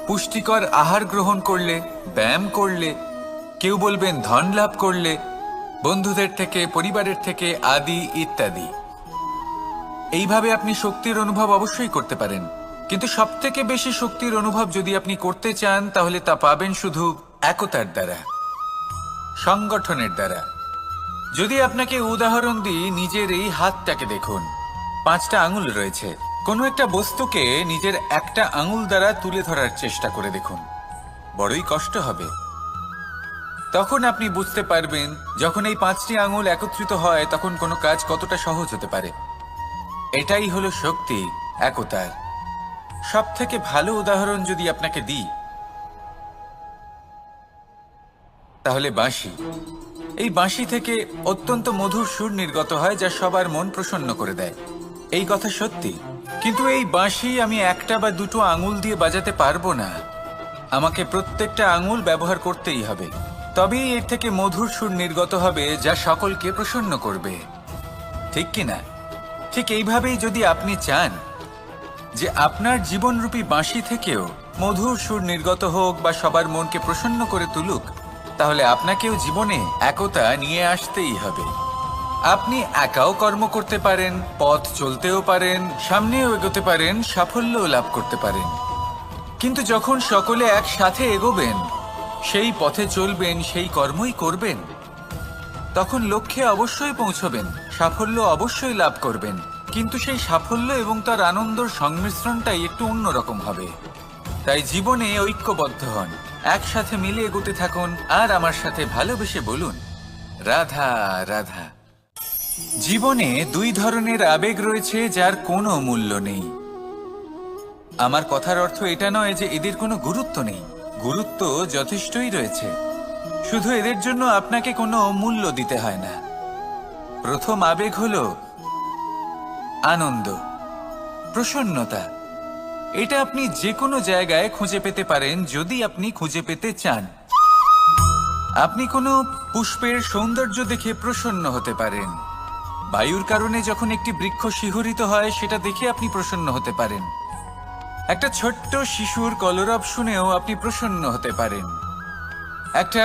পুষ্টিকর আহার গ্রহণ করলে, ব্যায়াম করলে, কেউ বলবেন ধন লাভ করলে, বন্ধুদের থেকে, পরিবারের থেকে, আদি ইত্যাদি। এইভাবে আপনি শক্তির অনুভব অবশ্যই করতে পারেন, কিন্তু সবথেকে বেশি শক্তির অনুভব যদি আপনি করতে চান তাহলে তা পাবেন শুধু একতার দ্বারা, সংগঠনের দ্বারা, যদি আপনাকে উদাহরণ দিই, নিজের এই হাতটাকে দেখুন, 5টা আঙুল রয়েছে। কোনো একটা বস্তুকে নিজের একটা আঙুল দ্বারা তুলে ধরার চেষ্টা করে দেখুন, বড়ই কষ্ট হবে। তখন আপনি বুঝতে পারবেন যখন এই 5টি আঙুল একত্রিত হয় তখন কোনো কাজ কতটা সহজ হতে পারে। এটাই হলো শক্তি একতার। সব থেকে ভালো উদাহরণ যদি আপনাকে দিই, তাহলে বাঁশি। এই বাঁশি থেকে অত্যন্ত মধুর সুর নির্গত হয় যা সবার মন প্রসন্ন করে দেয়। এই কথা সত্যি, কিন্তু এই বাঁশি আমি একটা বা দুটো আঙুল দিয়ে বাজাতে পারবো না। আমাকে প্রত্যেকটা আঙুল ব্যবহার করতেই হবে, তবেই এর থেকে মধুর সুর নির্গত হবে যা সকলকে প্রসন্ন করবে, ঠিক কিনা? ঠিক এইভাবেই যদি আপনি চান যে আপনার জীবনরূপী বাঁশি থেকেও মধুর সুর নির্গত হোক বা সবার মনকে প্রসন্ন করে তুলুক, তাহলে আপনাকেও জীবনে একতা নিয়ে আসতেই হবে। আপনি একাও কর্ম করতে পারেন, পথ চলতেও পারেন, সামনেও এগোতে পারেন, সাফল্যও লাভ করতে পারেন। কিন্তু যখন সকলে একসাথে এগোবেন, সেই পথে চলবেন, সেই কর্মই করবেন, তখন লক্ষ্যে অবশ্যই পৌঁছবেন, সাফল্য অবশ্যই লাভ করবেন। কিন্তু সেই সাফল্য এবং তার আনন্দর সংমিশ্রণটাই একটু অন্যরকম হবে। তাই জীবনে ঐক্যবদ্ধ হন, একসাথে মিলে এগোতে থাকুন, আর আমার সাথে ভালোবেসে বলুন, রাধা রাধা। জীবনে 2 ধরনের আবেগ রয়েছে যার কোনো মূল্য নেই। আমার কথার অর্থ এটা নয় যে এদের কোনো গুরুত্ব নেই, গুরুত্ব যথেষ্টই রয়েছে, শুধু এদের জন্য আপনাকে কোনো মূল্য দিতে হয় না। প্রথম আবেগ হলো আনন্দ, প্রসন্নতা। এটা আপনি যে কোনো জায়গায় খুঁজে পেতে পারেন যদি আপনি খুঁজে পেতে চান। আপনি কোনো পুষ্পের সৌন্দর্য দেখে প্রসন্ন হতে পারেন, বায়ুর কারণে যখন একটি বৃক্ষ শিহরিত হয় সেটা দেখে আপনি প্রসন্ন হতে পারেন, একটা ছোট্ট শিশুর কলরব শুনেও আপনি প্রসন্ন হতে পারেন, একটা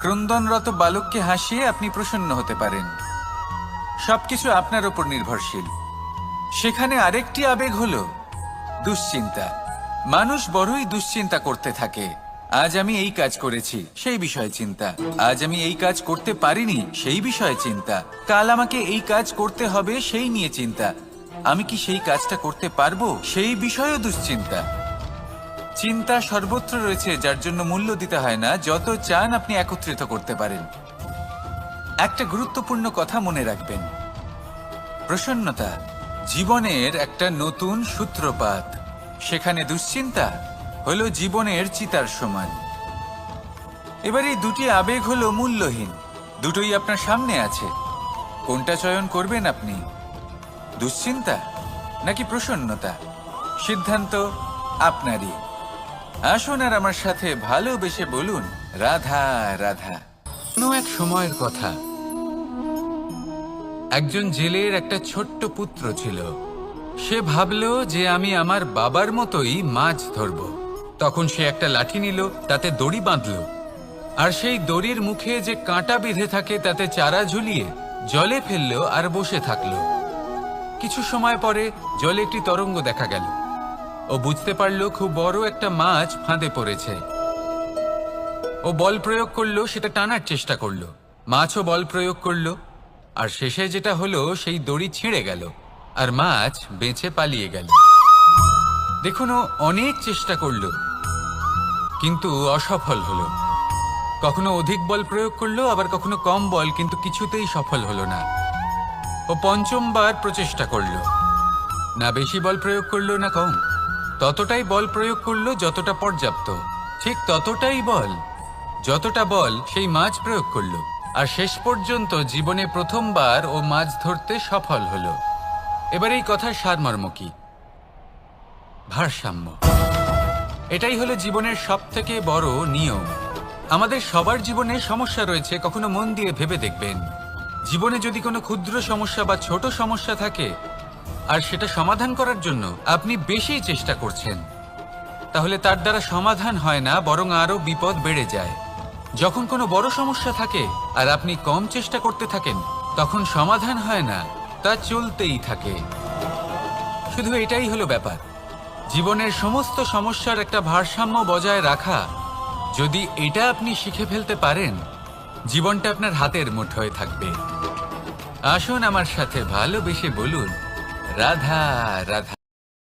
ক্রন্দনরত বালককে হাসিয়ে আপনি প্রসন্ন হতে পারেন। সবকিছু আপনার উপর নির্ভরশীল। সেখানে আরেকটি আবেগ হলো দুশ্চিন্তা। মানুষ বড়ই দুশ্চিন্তা করতে থাকে। আজ আমি এই কাজ করেছি, সেই বিষয়ে চিন্তা। আজ আমি এই কাজ করতে পারিনি, সেই বিষয়ে চিন্তা। কাল আমাকে এই কাজ করতে হবে, সেই নিয়ে চিন্তা। আমি কি সেই কাজটা করতে পারবো, সেই বিষয়েও দুশ্চিন্তা। চিন্তা সর্বত্র রয়েছে, যার জন্য মূল্য দিতে হয় না। যত চান আপনি একত্রিত করতে পারেন। একটা গুরুত্বপূর্ণ কথা মনে রাখবেন, প্রসন্নতা জীবনের একটা নতুন সূত্রপাত। সেখানে দুশ্চিন্তা হলো জীবনের চিতার সমান। এবার এই দুটি আবেগ হলো মূল্যহীন, দুটোই আপনার সামনে আছে। কোনটা চয়ন করবেন আপনি, দুশ্চিন্তা নাকি প্রসন্নতা? সিদ্ধান্ত আপনারই। আসুন আর আমার সাথে ভালোবেসে বলুন, রাধা রাধা। কোনো এক সময়ের কথা, একজন জেলের একটা ছোট্ট পুত্র ছিল। সে ভাবল যে আমি আমার বাবার মতোই মাছ ধরব। তখন সে একটা লাঠি নিল, তাতে দড়ি বাঁধল, আর সেই দড়ির মুখে যে কাঁটা বেঁধে থাকে তাতে চারা ঝুলিয়ে জলে ফেললো আর বসে থাকলো। কিছু সময় পরে জলে একটি তরঙ্গ দেখা গেল। ও বুঝতে পারলো খুব বড় একটা মাছ ফাঁদে পড়েছে। ও বল প্রয়োগ করলো, সেটা টানার চেষ্টা করলো। মাছও বল প্রয়োগ করলো, আর শেষে যেটা হলো সেই দড়ি ছিঁড়ে গেল আর মাছ বেঁচে পালিয়ে গেল। দেখুন, ও অনেক চেষ্টা করলো কিন্তু অসফল হলো। কখনো অধিক বল প্রয়োগ করলো, আবার কখনো কম বল, কিন্তু কিছুতেই সফল হলো না। ও পঞ্চমবার প্রচেষ্টা করলো, না বেশি বল প্রয়োগ করলো না কম, ততটাই বল প্রয়োগ করলো যতটা পর্যাপ্ত, ঠিক ততটাই বল, যতটা বল সেই মাছ প্রয়োগ করলো। আর শেষ পর্যন্ত জীবনে প্রথমবার ও মাছ ধরতে সফল হলো। এবার এই কথার সারমর্ম কি? ভারসাম্য। এটাই হলো জীবনের সবথেকে বড় নিয়ম। আমাদের সবার জীবনে সমস্যা রয়েছে, কখনো মন দিয়ে ভেবে দেখবেন। জীবনে যদি কোনো ক্ষুদ্র সমস্যা বা ছোট সমস্যা থাকে আর সেটা সমাধান করার জন্য আপনি বেশি চেষ্টা করছেন, তাহলে তার দ্বারা সমাধান হয় না, বরং আরো বিপদ বেড়ে যায়। যখন কোনো বড় সমস্যা থাকে আর আপনি কম চেষ্টা করতে থাকেন, তখন সমাধান হয় না, তা চলতেই থাকে। শুধু এটাই হলো ব্যাপার। জীবনের সমস্ত সমস্যার একটা ভারসাম্য বজায় রাখা, যদি এটা আপনি শিখে ফেলতে পারেন, জীবনটা আপনার হাতের মুঠোয় থাকবে। আসুন আমার সাথে ভালোবেসে বলুন রাধা রাধা।